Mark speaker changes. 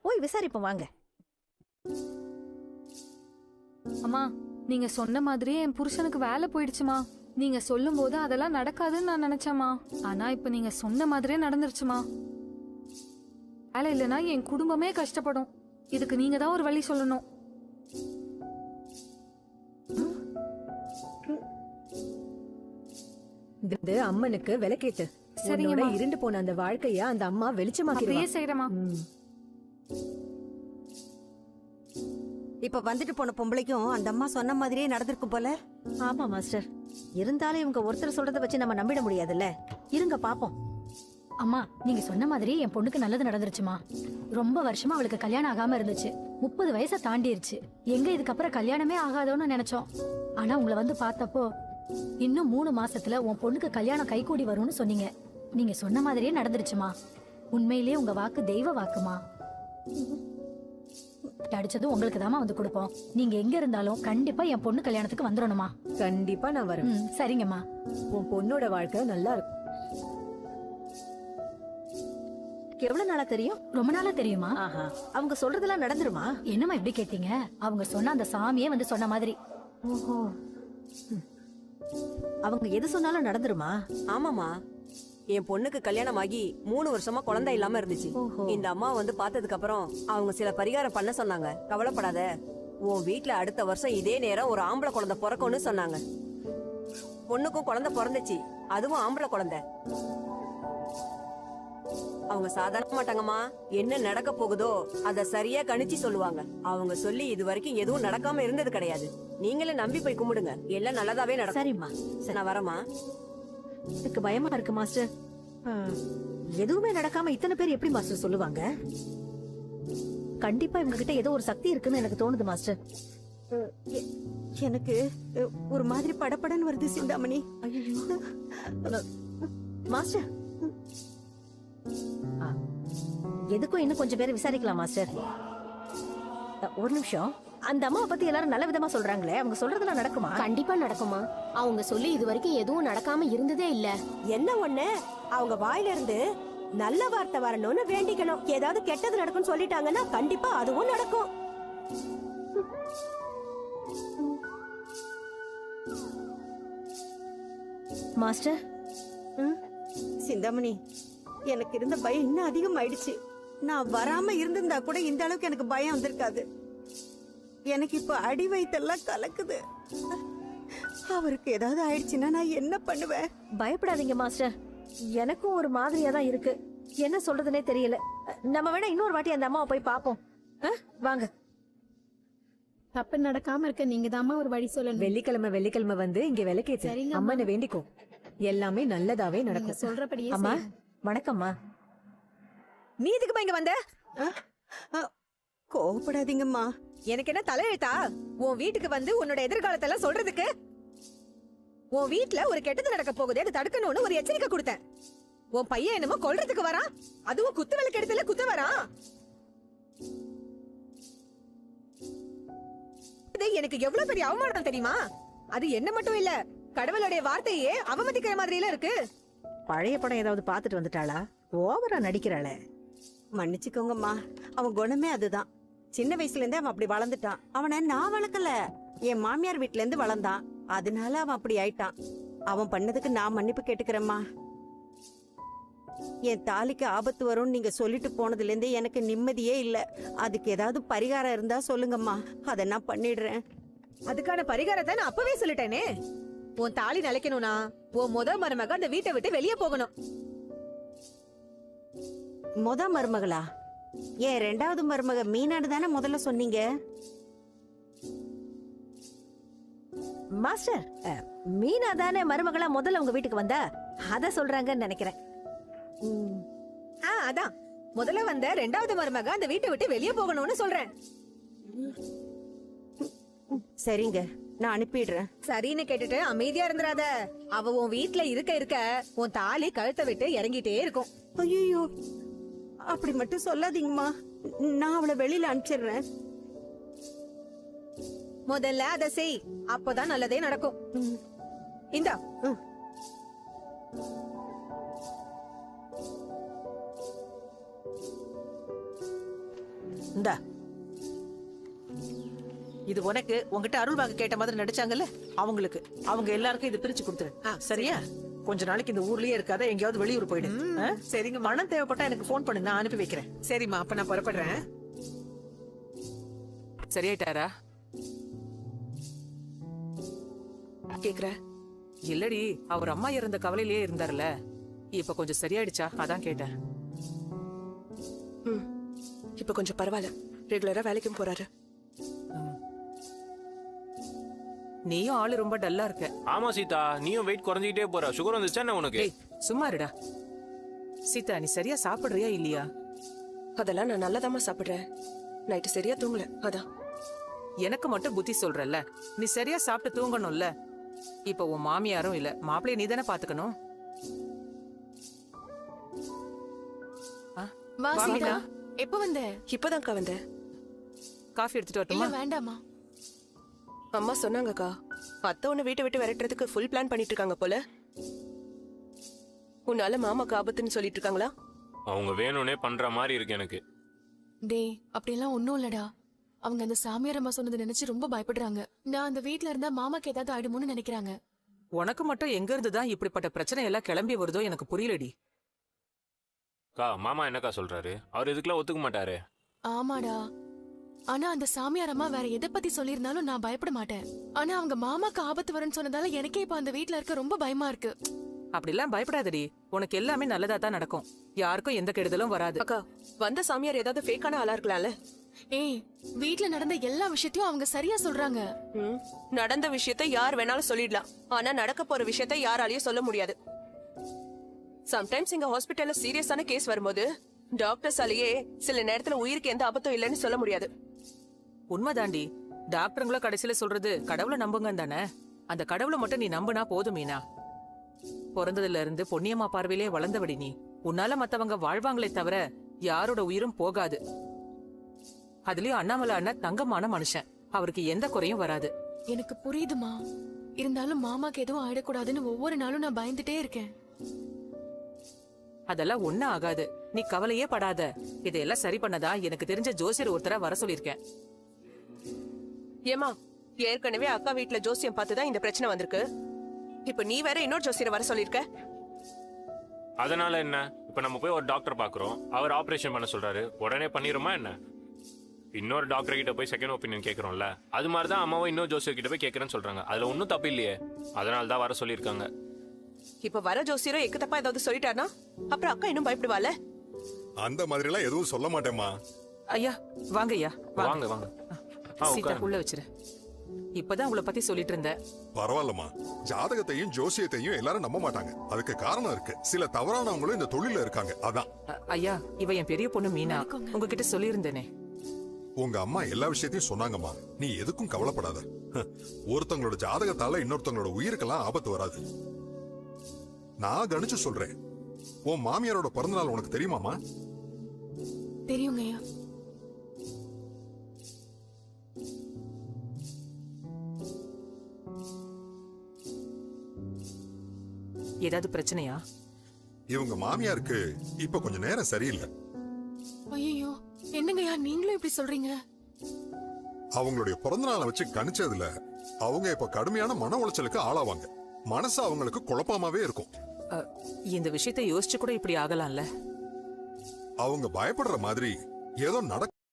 Speaker 1: போய் விசாரிப்போம் வாங்க.
Speaker 2: அம்மா, நீங்க சொன்ன மாதிரியே என் புருஷனுக்கு வேலை போயிடுச்சுமா. நீங்க சொல்லும் போது அதெல்லாம் நடக்காதுன்னு நான் நினைச்சேம்மா. ஆனா இப்ப நீங்க சொன்ன மாதிரியே நடந்துருச்சுமா. வேலை இல்லைன்னா என் குடும்பமே கஷ்டப்படும். இதுக்கு நீங்க தான் ஒரு வழி சொல்லணும்.
Speaker 3: அம்மனுக்கு விளக்கேத்து.
Speaker 2: சரிங்கம்மா.
Speaker 3: இருண்டு போன அந்த வாழ்க்கைய அந்த அம்மா வெளிச்சமாக்கிடுவா.
Speaker 2: அப்படியே செய்யறமா.
Speaker 4: இப்ப வந்துட்டு போன பொம்பளைக்கும் அந்த அம்மா சொன்ன மாதிரியே நடந்திருக்கும் போல.
Speaker 1: ஆமா மாஸ்டர், இருந்தாலும் இவங்க ஒருத்தர் சொல்றத வச்சு நம்ம நம்பிட முடியாதுல்ல. இருங்க பாப்போம்.
Speaker 5: அம்மா, நீங்க சொன்ன மாதிரி என் பொண்ணுக்கு நல்லது நடந்துருச்சுமா. ரொம்ப வருஷமா அவளுக்கு கல்யாணம் ஆகாம இருந்துச்சு. 30 வயசை தாண்டிருச்சு. எங்க இதுக்கப்புறம் கல்யாணமே ஆகாதோன்னு நினைச்சோம். ஆனா உங்களை வந்து பார்த்தப்போ இன்னும் 3 மாசத்துல உன் பொண்ணுக்கு கல்யாணம் கைகூடி வரும்னு சொன்னீங்க. நீங்க சொன்ன மாதிரியே நடந்துருச்சுமா. உண்மையிலேயே உங்க வாக்கு தெய்வ வாக்குமா. அடிச்சதும் உங்களுக்கு தாமா வந்து கொடுப்போம். நீங்க எங்க இருந்தாலும் கண்டிப்பா என் பொண்ணு கல்யாணத்துக்கு வந்துடணுமா.
Speaker 3: கண்டிப்பா நான் வரேன்.
Speaker 5: சரிங்கம்மா.
Speaker 3: உன் பொண்ணோட வாழ்க்கை நல்லா இருக்கும்.
Speaker 1: எவ்வளவு நாளா தெரியும்?
Speaker 5: ரொம்ப நாளா தெரியுமா?
Speaker 1: ஆஹா, அவங்க சொல்றதெல்லாம் நடந்துருமா?
Speaker 5: என்னம்மா இப்படி கேட்டீங்க? அவங்க சொன்ன அந்த சாமியே வந்து சொன்ன மாதிரி.
Speaker 1: ஓஹோ, அவங்க எது சொன்னாலும் நடந்துருமா?
Speaker 4: ஆமாமா, என் பொண்ணுக்கு கல்யாணம் ஆகி 3 வருஷமா குழந்தை இல்லாம இருந்துச்சு. இந்த அம்மா வந்து பார்த்ததுக்கு அப்புறம் அவங்க சில பரிகாரம் பண்ண சொன்னாங்க. கவலைப்படாத, உன் வீட்டுல அடுத்த வருஷம் இதே நேரம் ஒரு ஆம்பளை குழந்தை பிறக்கும்னு சொன்னாங்க. பொண்ணுக்கும் குழந்தை பிறந்துச்சு, அதுவும் ஆம்பளை குழந்தை. அவங்க சாதாரண மாட்டாங்கம்மா. என்ன நடக்க போகுதோ அத சரியா கணிச்சு சொல்லுவாங்க. அவங்க சொல்லி இது வரைக்கும் எதுவும் நடக்காம இருந்தது கிடையாது. நீங்களே நம்பி போய் கும்பிடுங்க, எல்லாம் நல்லதாவே நடக்கும்.
Speaker 1: சரிம்மா,
Speaker 4: நான் வரமா.
Speaker 1: எனக்கு பயமா இருக்கு மாஸ்டர். எதுவுமே நடக்காம இத்தனை பேர் எப்படி மாஸ்டர் சொல்லுவாங்க? கண்டிப்பா இவங்க கிட்ட ஏதோ ஒரு சக்தி இருக்குன்னு எனக்கு தோணுது மாஸ்டர்.
Speaker 4: எனக்கு ஒரு மாதிரி படபடன்னு வருது சிந்தாமணி.
Speaker 1: மாஸ்டர், எதுக்கும் இன்னும் கொஞ்சம் பேரை விசாரிக்கலாம் மாஸ்டர். ஒரு நிமிஷம். அந்த அம்மாவை பத்தி எல்லாரும் நல்ல விதமா சொல்றாங்களே, அவங்க சொல்றதெல்லாம் நடக்குமா?
Speaker 6: கண்டிப்பா நடக்குமா. அவங்க சொல்லி இது வரைக்கும் எதுவும் நடக்காம இருந்ததே இல்ல.
Speaker 4: என்ன ஒண்ணு, அவங்க வாயில இருந்து நல்ல வார்த்தை வரணும்னு வேண்டிக்கணும். ஏதாவது கெட்டது நடக்கும்னு சொல்லிட்டாங்கன்னா கண்டிப்பா அதுவும் நடக்கும்.
Speaker 1: மாஸ்டர்,
Speaker 4: சிந்தாமணி, எனக்கு இருந்த பயம் இன்னும் அதிகமாயிடுச்சு. நான் வராம இருந்திருந்தா கூட இந்த அளவுக்கு எனக்கு பயம் வந்திருக்காது. எனக்கு இப்ப அடி வயித்தெல்லாம் கலக்குது. அவருக்கு ஏதாவது ஆயிடுச்சுன்னா நான் என்ன பண்ணுவேன்?
Speaker 1: பயப்படாதீங்க மாஸ்டர், எனக்கும் ஒரு மாதிரியா தான் இருக்கு. என்ன சொல்றதுனே தெரியல. நம்ம வேணா இன்னொரு வாட்டி அந்த அம்மாவை போய் பாப்போம். வாங்க.
Speaker 6: தப்பு நடக்காம இருக்க நீங்க தாமா ஒரு வழி சொல்லணும்.
Speaker 3: வெள்ளிக்கிழமை வந்து இங்க விளக்கேத்து. அம்மனை வேண்டிக்கோ, எல்லாமே நல்லதாவே நடக்கும்.
Speaker 6: சொல்றபடியே
Speaker 1: அம்மா, வணக்கம்மா.
Speaker 3: நீ எதுக்குமா இங்க வந்த?
Speaker 4: கோவப்படாதீங்கம்மா.
Speaker 3: எனக்கு என்ன தலையெழுத்தா உன் வீட்டுக்கு வந்து உன்னோட எதிர்காலத்தை எல்லாம் சொல்றதுக்கு? உன் வீட்டுல ஒரு கெட்டது நடக்க போகுது, அதை தடுக்கணும்னு ஒரு எச்சரிக்கை கொடுத்தேன். உன் பையன் என்னமோ கொல்றதுக்கு வரான், அதுவும் குத்து விளக்கு எடுத்துல குத்த வரான். இது எனக்கு எவ்வளவு பெரிய அவமானம் தெரியுமா? அது என்ன மட்டும் இல்ல, கடவுளுடைய வார்த்தையே அவமதிக்கிற மாதிரில இருக்கு.
Speaker 1: பழைய படம் ஏதாவது பாத்துட்டு வந்துட்டாளா? ஓவரா நடிக்கிறாளே.
Speaker 4: மன்னிச்சுக்கோங்கம்மா, அவன் குணமே அதுதான். சின்ன வயசுல இருந்தே அவன் அப்படி வளர்ந்துட்டான். அவனை நான் வளர்க்கல, என் மாமியார் வீட்டுல இருந்து வளர்ந்தான். அதனால அவன் அப்படி ஆயிட்டான். அவன் பண்ணதுக்கு நான் மன்னிப்பு கேட்டுக்கிறேம்மா. என் தாலிக்கு ஆபத்து வரும்னு நீங்க சொல்லிட்டு போனதுல இருந்து எனக்கு நிம்மதியே இல்ல. அதுக்கு ஏதாவது பரிகாரம் இருந்தா சொல்லுங்கம்மா, அதை நான் பண்ணிடுறேன்.
Speaker 3: அதுக்கான பரிகாரத்தை நான் அப்பவே சொல்லிட்டேனே. உன் தாலி நிலைக்கணும்னா உன் முதல் மருமக அந்த வீட்டை விட்டு வெளியே போகணும்.
Speaker 4: முத மருமகளா? ஏன் 2வது மருமக மீனாடு தானே முதல்ல சொன்னீங்க?
Speaker 1: மாஸ்டர், மீனா தானே மருமகளா முதல்ல உங்க வீட்டுக்கு வந்தா, அத சொல்றாங்கன்னு நினைக்கிறேன்.
Speaker 3: அதான் முதல்ல வந்த 2வது மருமக அந்த வீட்டை விட்டு வெளியே போகணும்னு சொல்றேன்.
Speaker 4: சரிங்க, நான் அனுப்பிடுறேன்.
Speaker 3: சரின்னு கேட்டுட்டு அமைதியா இருந்துராத. அவ உன் வீட்டுல இருக்க இருக்க உன் தாலி கழுத்தை விட்டு இறங்கிட்டே இருக்கும்.
Speaker 4: ஐயோ, அப்படி மட்டும் சொல்லாதீங்கம்மா. நான் அவளை வெளியில அனுப்பிச்சிடுறேன்.
Speaker 3: முதல்ல அதை செய், அப்பதான் நல்லதே நடக்கும். இந்தா.
Speaker 7: இந்தா. இது உனக்கு உன்கிட்ட அருள் வாங்க கேட்ட மாதிரி நடிச்சாங்கல்ல அவங்களுக்கு. அவங்க எல்லாருக்கும் இது பிரிச்சு கொடுத்துரு. சரியா? கொஞ்ச நாளைக்கு இந்த ஊர்லயே இருக்காத, எங்கேயாவது வெளியூர் போயிடு.
Speaker 3: சரிங்க.
Speaker 7: பணம் தேவைப்பட்டா எனக்கு ஃபோன் பண்ணு, நான் அனுப்பி வைக்கிறேன்.
Speaker 3: சரிம்மா, அப்ப நான் புறப்படுறேன்.
Speaker 7: சரியாயிட்டாரா?
Speaker 8: கேக்குற?
Speaker 7: இல்லடி, அவர் அம்மா இறந்த கவலையிலேயே இருந்தார்ல, இப்ப கொஞ்சம் சரியாயிடுச்சா அதான் கேட்டேன்.
Speaker 8: இப்ப கொஞ்சம் பரவாயில்ல, ரெகுலரா வேலைக்கும் போறாரு.
Speaker 7: நீயும் ஆளு ரொம்ப டல்லா இருக்க.
Speaker 9: ஆமா சீதா, நீயும் வெயிட் குறைஞ்சிக்கிட்டே போற. சுகர் வந்துச்சா என்ன உனக்கு?
Speaker 7: ஏய், சும்மா இருடா. சீதா, நீ சரியா சாப்பிடுறியா இல்லையா?
Speaker 8: அதெல்லாம் நான் நல்லதாமா சாப்பிடுறேன். நைட்டு சரியா தூங்கல, அதான்.
Speaker 7: எனக்கு மட்டும் புத்தி சொல்றல்ல, நீ சரியா சாப்பிட்டு தூங்கணும்ல. இப்ப உன் மாமியாரும் இல்ல, மாப்பிளைய நீ தானே பாத்துக்கணும்.
Speaker 10: வா
Speaker 7: வா,
Speaker 10: சீதா.
Speaker 7: மீனா.
Speaker 10: எப்ப வந்த?
Speaker 8: இப்பதான்க்கா வந்தேன்.
Speaker 7: காஃபி எடுத்துட்டு
Speaker 10: இல்ல
Speaker 7: வரட்டுமா?
Speaker 10: வேண்டாமா.
Speaker 8: அம்மா சொன்னாங்கக்கா, அத்தை உன்னை வீட்டை விட்டு விரட்டுறதுக்கு ஃபுல் பிளான் பண்ணிட்டு இருக்காங்க போல. உன்னால மாமாக்கு ஆபத்துன்னு சொல்லிட்டு இருக்காங்களா?
Speaker 9: அவங்க வேணும்னே பண்ற மாதிரி இருக்கு எனக்கு.
Speaker 10: டேய், அப்படியெல்லாம் ஒண்ணும் இல்லடா. அவங்க அந்த சாமியார் அம்மா சொன்னதை நினைச்சு ரொம்ப பயப்படுறாங்க. நான் அந்த வீட்ல இருந்தா மாமாக்கு ஏதாவது ஆயிடுமோன்னு நினைக்கிறாங்க.
Speaker 7: உனக்கு மட்டும் எங்க இருந்துதான் இப்படிப்பட்ட பிரச்சனை எல்லாம் கிளம்பி வருதோ எனக்கு புரியலடி.
Speaker 9: கா, மாமா என்னக்கா சொல்றாரு? அவர் இதுக்கெல்லாம் ஒத்துக்க மாட்டாரு.
Speaker 10: ஆமாடா, ஆனா அந்த சாமியார் அம்மா வேற எதை பத்தி சொல்லியிருந்தாலும் நான் பயப்பட மாட்டேன். ஆனா அவங்க மாமாக்கு ஆபத்து வரும்னு சொன்னதால எனக்கே இப்ப அந்த வீட்ல இருக்க ரொம்ப பயமா இருக்கு.
Speaker 7: அப்படிலாம் பயப்படாதடி, உனக்கு எல்லாமே நல்லதா தான் நடக்கும். யாருக்கும் எந்த கெடுதலும் வராது.
Speaker 8: அக்கா, வந்த சாமியார் ஏதாவது ஃபேக்கான ஆளா இருக்கலாம்ல?
Speaker 10: ஏய், வீட்ல நடந்த எல்லா விஷயத்தையும் அவங்க சரியா சொல்றாங்க.
Speaker 8: நடந்த விஷயத்தை யார் வேணாலும் சொல்லிடலாம், ஆனா நடக்க போற விஷயத்தை யாராலையும் சொல்ல முடியாது. சம்டைம்ஸ் இங்க ஹாஸ்பிட்டல்ல சீரியஸான கேஸ் வரும்போது டாக்டர்ஸாலேயே சில நேரத்துல உயிருக்கு எந்த ஆபத்தும் இல்லைன்னு சொல்ல முடியாது.
Speaker 7: உண்மைதாண்டி, டாக்டருங்களும் கடைசியில சொல்றது கடவுளை நம்புங்க தானே. அந்த கடவுளை மட்டும் நீ நம்புனா போதும் மீனா. பிறந்ததுல இருந்து பொன்னியம்மா பார்வையிலே வளர்ந்தபடி நீ. உன்னால மத்தவங்க வாழ்வாங்களே தவிர யாரோட உயிரும் போகாது. அதுலயும் அண்ணாமலை அண்ணன் தங்கமான மனுஷன், அவருக்கு எந்த குறையும் வராது.
Speaker 10: எனக்கு புரியுதுமா, இருந்தாலும் மாமாக்கு எதுவும் ஆயிடக்கூடாதுன்னு ஒவ்வொரு நாளும் நான் பயந்துட்டே இருக்கேன்.
Speaker 7: அதெல்லாம் ஒண்ணும் ஆகாது, நீ கவலையே படாத. இதையெல்லாம் சரி பண்ணதா எனக்கு தெரிஞ்ச ஜோசியர் ஒருத்தரா வர சொல்லிருக்கேன்.
Speaker 8: ஏமா, ஏற்கனவே அக்கா வீட்ல ஜோசியம் பார்த்துதான் இந்த பிரச்சனை வந்திருக்கு. இப்ப நீ வேற இன்னொரு ஜோசியரை வர சொல்லிருக்க.
Speaker 9: அதனால என்ன? இப்ப நம்ம போய் ஒரு டாக்டர் பாக்குறோம், அவர் ஆபரேஷன் பண்ண சொல்றாரு, உடனே பண்ணிருமா என்ன? இன்னொரு டாக்டர் கிட்ட போய் செகண்ட் ஒப்பீனியன் கேக்குறோம்ல, அது மாதிரிதான் அம்மாவும் இன்னொரு ஜோசியர் கிட்ட போய் கேக்குறேன்னு சொல்றாங்க. அதுல ஒன்னும் தப்பு இல்லையே, அதனால தான் வர சொல்லிருக்காங்க.
Speaker 8: இப்ப வர ஜோசியரும் எக்கு தப்பா ஏதாவது சொல்லிட்டாருனா அப்புறம் அக்கா இன்னும் பயப்படுவாள்.
Speaker 11: அந்த மாதிரி எல்லாம் எதுவும் சொல்ல மாட்டேம்மா.
Speaker 7: ஐயா வாங்க, ஐயா
Speaker 9: வாங்க வாங்க.
Speaker 7: சீதா உள்ள வச்சிரு. இப்பதான் உங்களை பத்தி சொல்லிட்டு இருந்தேன்.
Speaker 11: பரவாயில்லம்மா, ஜாதகத்தையும் ஜோசியத்தையும் எல்லாரும் நம்ப மாட்டாங்க. அதுக்கு காரணம் இருக்கு. சில தவறானவங்களும் இந்த தொழில இருக்காங்க, அதான்.
Speaker 7: ஐயா, இவ என் பெரிய பொண்ணு மீனா, உங்ககிட்ட சொல்லியிருந்தேனே.
Speaker 11: உங்க அம்மா எல்லா விஷயத்தையும் சொன்னாங்கம்மா, நீ எதுக்கும் கவலைப்படாத. ஒருத்தவங்களோட ஜாதகத்தால இன்னொருத்தவங்களோட உயிருக்கெல்லாம் ஆபத்து வராது. நான் கணிச்சு சொல்றேன். உன் மாமியாரோட பிறந்தநாள் உனக்கு தெரியுமாமா?
Speaker 10: தெரியுங்க ஐயா.
Speaker 7: ஏதாவது பிரச்சனையா?
Speaker 11: இவங்க மாமியாருக்கு இப்ப கொஞ்சம் நேரம் சரியில்லை.
Speaker 10: ஐயோ, என்னங்கய்யா நீங்களும் இப்படி சொல்றீங்க?
Speaker 11: அவங்களுடைய பிறந்தநாளை வச்சு கணிச்சதுல அவங்க இப்ப கடுமையான மன உளைச்சலுக்கு ஆளாவாங்க. மனசு அவங்களுக்கு குழப்பமாவே இருக்கும்.
Speaker 7: இந்த விஷயத்தை யோசிச்சு கூட இப்படி ஆகலாம்ல.
Speaker 11: அவங்க பயப்படுற மாதிரி ஏதோ நடக்க